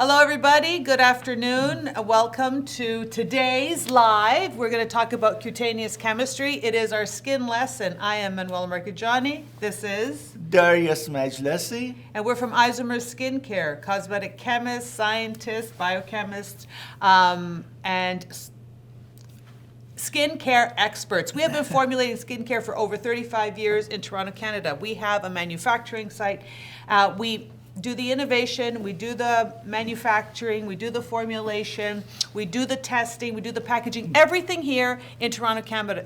Hello, everybody. Good afternoon. Welcome to today's live. We're going to talk about cutaneous chemistry. It is our skin lesson. I am Manuela and Marcheggianni. This is Darius Majlessi. And we're from Isomers Skincare, cosmetic chemists, scientists, biochemists, and skincare experts. We have been formulating skincare for over 35 years in Toronto, Canada. We have a manufacturing site. We do the innovation, we do the manufacturing, we do the formulation, we do the testing, we do the packaging, everything here in Toronto,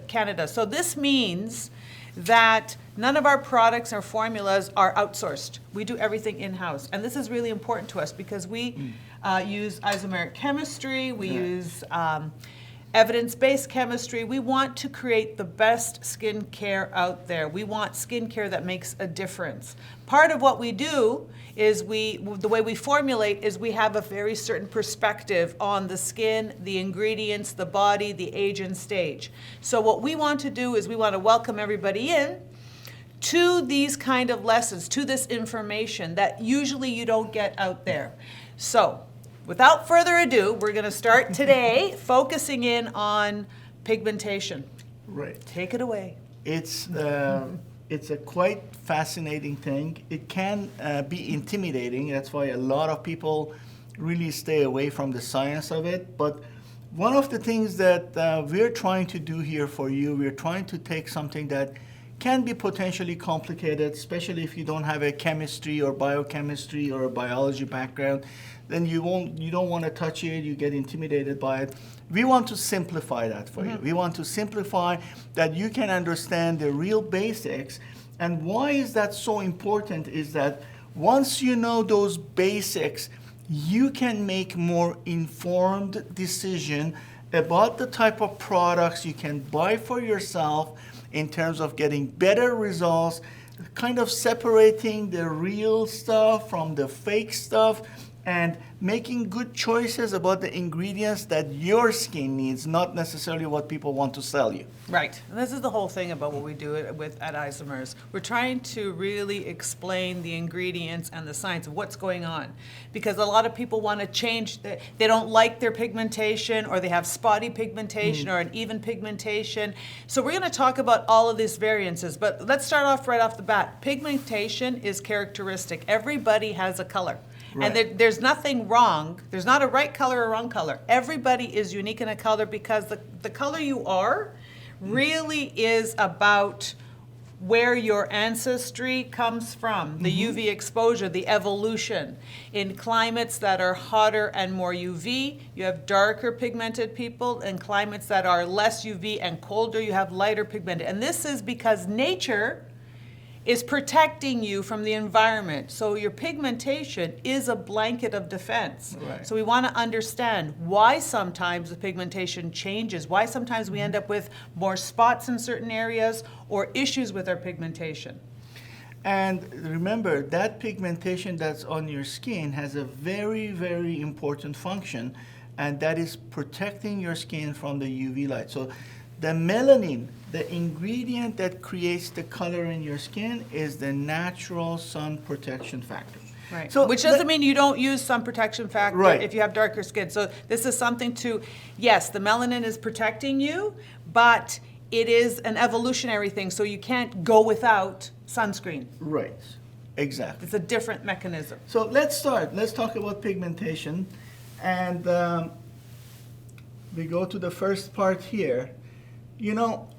Canada. So this means that none of our products or formulas are outsourced. We do everything in-house. And this is really important to us because we use isomeric chemistry, we use evidence-based chemistry. We want to create the best skincare out there. We want skincare that makes a difference. Part of what we do is the way we formulate is we have a very certain perspective on the skin, the ingredients, the body, the age and stage. So what we want to do is we want to welcome everybody in to these kind of lessons, to this information that usually you don't get out there. So without further ado, we're going to start today focusing in on pigmentation. Right. Take it away. It's a quite fascinating thing. It can be intimidating. That's why a lot of people really stay away from the science of it. But one of the things that we're trying to do here for you, we're trying to take something that can be potentially complicated, especially if you don't have a chemistry or biochemistry or a biology background, then you don't want to touch it, you get intimidated by it. We want to simplify that for you. We want to simplify that you can understand the real basics. And why is that so important is that once you know those basics, you can make more informed decision about the type of products you can buy for yourself in terms of getting better results, kind of separating the real stuff from the fake stuff, and making good choices about the ingredients that your skin needs, not necessarily what people want to sell you. Right. And this is the whole thing about what we do at Isomers. We're trying to really explain the ingredients and the science of what's going on. Because a lot of people want to change, they don't like their pigmentation, or they have spotty pigmentation or an even pigmentation. So we're going to talk about all of these variances. But let's start off right off the bat. Pigmentation is characteristic. Everybody has a color. Right. And there's nothing wrong. There's not a right color or wrong color. Everybody is unique in a color because the color you are really is about where your ancestry comes from, the UV exposure, the evolution. In climates that are hotter and more UV, you have darker pigmented people. In climates that are less UV and colder, you have lighter pigmented. And this is because nature is protecting you from the environment. So your pigmentation is a blanket of defense. Right. So we want to understand why sometimes the pigmentation changes, why sometimes we end up with more spots in certain areas or issues with our pigmentation. And remember, that pigmentation that's on your skin has a very, very important function, and that is protecting your skin from the UV light. So the melanin, the ingredient that creates the color in your skin, is the natural sun protection factor. Right. So which doesn't mean you don't use sun protection factor if you have darker skin. So this is something to, yes, the melanin is protecting you, but it is an evolutionary thing, so you can't go without sunscreen. Right, exactly. It's a different mechanism. So let's start. Let's talk about pigmentation. And we go to the first part here. You know,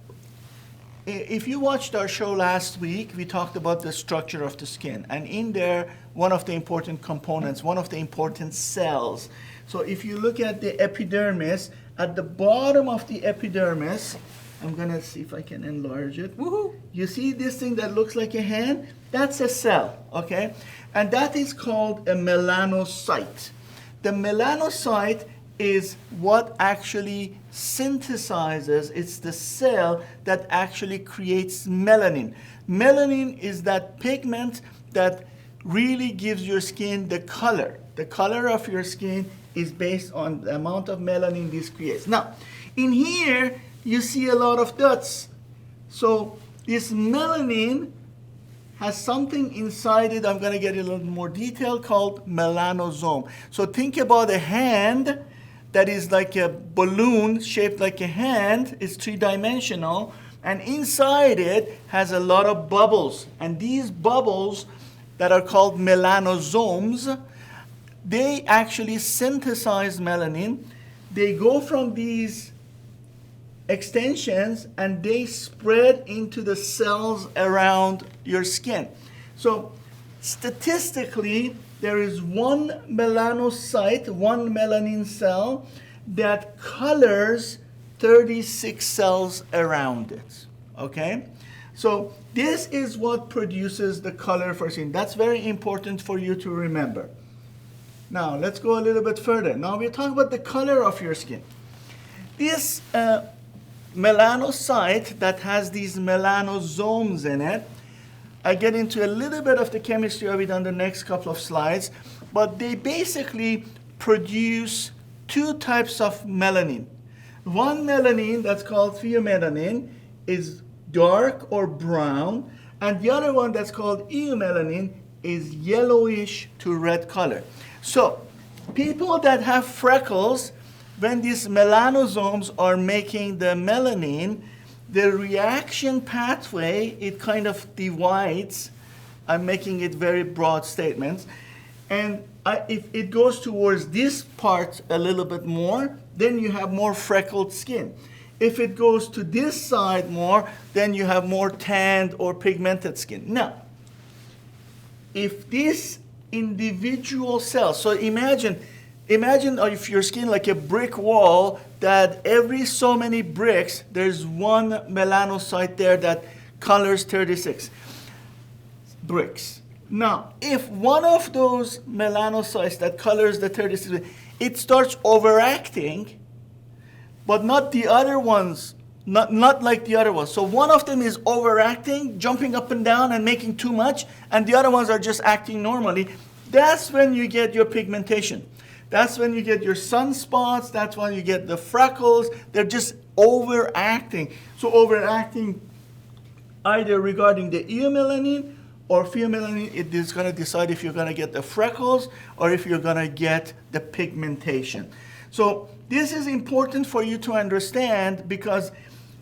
if you watched our show last week, we talked about the structure of the skin. And in there, one of the important components, one of the important cells. So if you look at the epidermis, at the bottom of the epidermis, I'm going to see if I can enlarge it. Woohoo! You see this thing that looks like a hand? That's a cell, okay? And that is called a melanocyte. The melanocyte is what actually synthesizes, it's the cell that actually creates melanin. Melanin is that pigment that really gives your skin the color. The color of your skin is based on the amount of melanin this creates. Now, in here, you see a lot of dots. So this melanin has something inside it, I'm going to get a little more detail, called melanosome. So think about a hand that is like a balloon shaped like a hand. It's three-dimensional, and inside it has a lot of bubbles. And these bubbles that are called melanosomes, they actually synthesize melanin. They go from these extensions and they spread into the cells around your skin. So statistically, there is one melanocyte, one melanin cell, that colors 36 cells around it. Okay? So this is what produces the color for skin. That's very important for you to remember. Now, let's go a little bit further. Now, we're talking about the color of your skin. This melanocyte that has these melanosomes in it, I get into a little bit of the chemistry of it on the next couple of slides, but they basically produce two types of melanin. One melanin that's called pheomelanin is dark or brown, and the other one that's called eumelanin is yellowish to red color. So people that have freckles, when these melanosomes are making the melanin, the reaction pathway, it kind of divides. I'm making it very broad statements. And if it goes towards this part a little bit more, then you have more freckled skin. If it goes to this side more, then you have more tanned or pigmented skin. Now, if this individual cells, so imagine if your skin like a brick wall, that every so many bricks, there's one melanocyte there that colors 36 bricks. Now, if one of those melanocytes that colors the 36, it starts overacting, but not the other ones, not like the other ones. So one of them is overacting, jumping up and down and making too much, and the other ones are just acting normally. That's when you get your pigmentation. That's when you get your sunspots. That's when you get the freckles. They're just overacting. So overacting either regarding the eumelanin or pheomelanin, it is going to decide if you're going to get the freckles or if you're going to get the pigmentation. So this is important for you to understand, because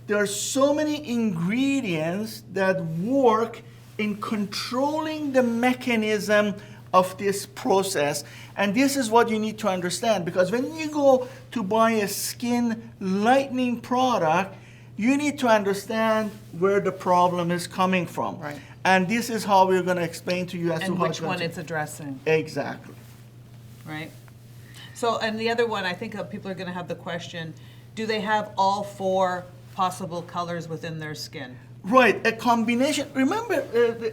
there are so many ingredients that work in controlling the mechanism of this process. And this is what you need to understand, because when you go to buy a skin lightening product, you need to understand where the problem is coming from. Right. And this is how we're going to explain to you as to And how which one it's addressing, Exactly. right? So, and the other one, I think people are going to have the question, do they have all four possible colors within their skin? Right, a combination. Remember,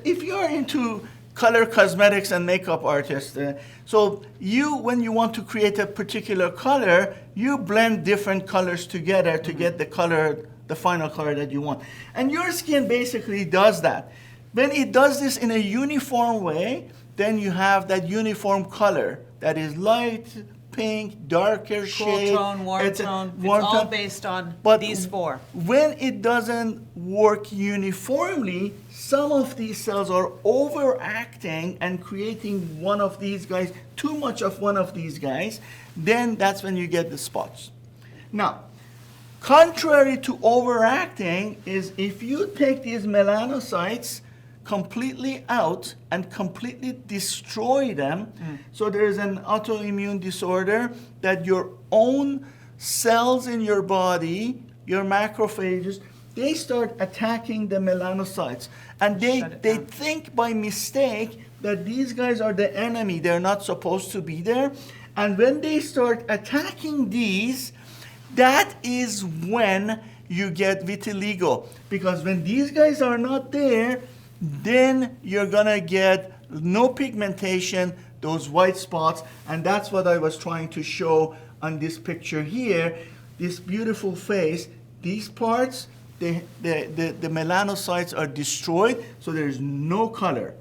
if you're into color cosmetics and makeup artists, so when you want to create a particular color, you blend different colors together to get the color, the final color that you want. And your skin basically does that. When it does this in a uniform way, then you have that uniform color that is light, pink, darker shade. Cool tone, warm tone, it's all based on these four. When it doesn't work uniformly, some of these cells are overacting and creating one of these guys, too much of one of these guys, then that's when you get the spots. Now, contrary to overacting is if you take these melanocytes completely out and completely destroy them. So there is an autoimmune disorder that your own cells in your body, your macrophages, they start attacking the melanocytes. And they think by mistake that these guys are the enemy. They're not supposed to be there. And when they start attacking these, that is when you get vitiligo. Because when these guys are not there, then you're gonna get no pigmentation, those white spots, and that's what I was trying to show on this picture here. This beautiful face, these parts, the melanocytes are destroyed, so there's no color.